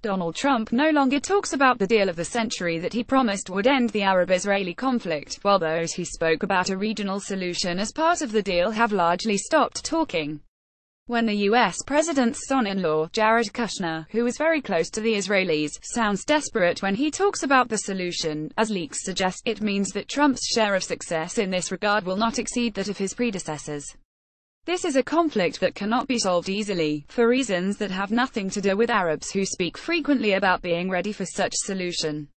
Donald Trump no longer talks about the deal of the century that he promised would end the Arab-Israeli conflict, while those who spoke about a regional solution as part of the deal have largely stopped talking. When the U.S. president's son-in-law, Jared Kushner, who is very close to the Israelis, sounds desperate when he talks about the solution, as leaks suggest, it means that Trump's share of success in this regard will not exceed that of his predecessors. This is a conflict that cannot be solved easily, for reasons that have nothing to do with Arabs who speak frequently about being ready for such solution.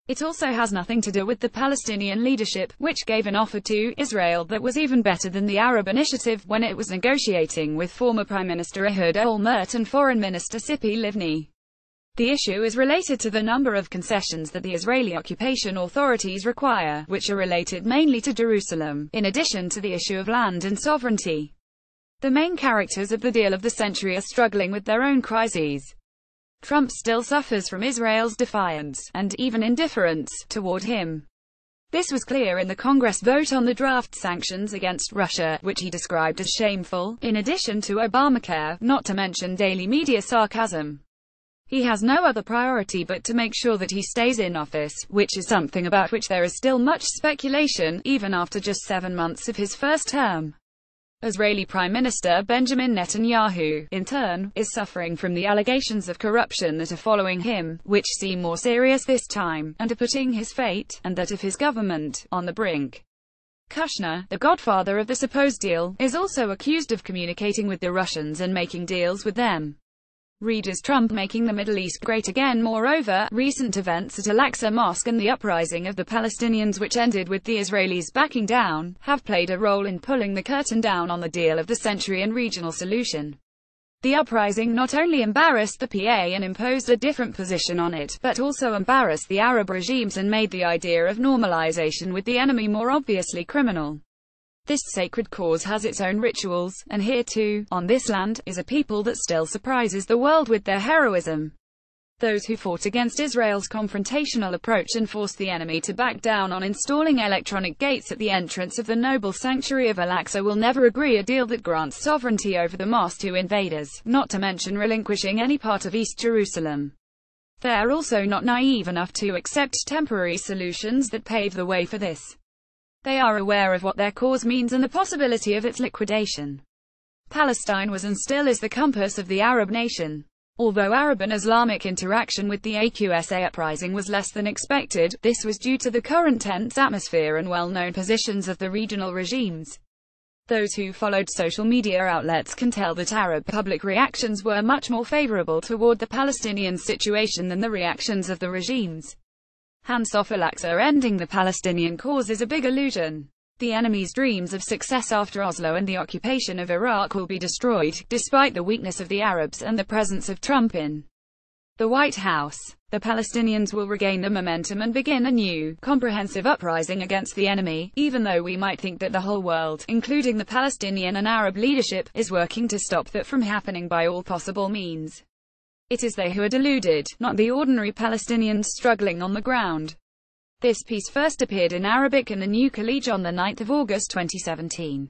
It also has nothing to do with the Palestinian leadership, which gave an offer to Israel that was even better than the Arab Initiative when it was negotiating with former Prime Minister Ehud Olmert and Foreign Minister Tzipi Livni. The issue is related to the number of concessions that the Israeli occupation authorities require, which are related mainly to Jerusalem, in addition to the issue of land and sovereignty. The main characters of the deal of the century are struggling with their own crises. Trump still suffers from Israel's defiance, and even indifference, toward him. This was clear in the Congress vote on the draft sanctions against Russia, which he described as shameful, in addition to Obamacare, not to mention daily media sarcasm. He has no other priority but to make sure that he stays in office, which is something about which there is still much speculation, even after just 7 months of his first term. Israeli Prime Minister Benjamin Netanyahu, in turn, is suffering from the allegations of corruption that are following him, which seem more serious this time, and are putting his fate, and that of his government, on the brink. Kushner, the godfather of the supposed deal, is also accused of communicating with the Russians and making deals with them. Read as Trump making the Middle East great again. Moreover, recent events at Al-Aqsa Mosque and the uprising of the Palestinians, which ended with the Israelis backing down, have played a role in pulling the curtain down on the deal of the century and regional solution. The uprising not only embarrassed the PA and imposed a different position on it, but also embarrassed the Arab regimes and made the idea of normalization with the enemy more obviously criminal. This sacred cause has its own rituals, and here too, on this land, is a people that still surprises the world with their heroism. Those who fought against Israel's confrontational approach and forced the enemy to back down on installing electronic gates at the entrance of the noble sanctuary of Al-Aqsa will never agree a deal that grants sovereignty over the mosque to invaders, not to mention relinquishing any part of East Jerusalem. They're also not naive enough to accept temporary solutions that pave the way for this. They are aware of what their cause means and the possibility of its liquidation. Palestine was and still is the compass of the Arab nation. Although Arab and Islamic interaction with the AQSA uprising was less than expected, this was due to the current tense atmosphere and well-known positions of the regional regimes. Those who followed social media outlets can tell that Arab public reactions were much more favorable toward the Palestinian situation than the reactions of the regimes. Hands-off Al-Aqsa ending the Palestinian cause is a big illusion. The enemy's dreams of success after Oslo and the occupation of Iraq will be destroyed, despite the weakness of the Arabs and the presence of Trump in the White House. The Palestinians will regain the momentum and begin a new, comprehensive uprising against the enemy, even though we might think that the whole world, including the Palestinian and Arab leadership, is working to stop that from happening by all possible means. It is they who are deluded, not the ordinary Palestinians struggling on the ground. This piece first appeared in Arabic in the New Khaleej on the 9th of August 2017.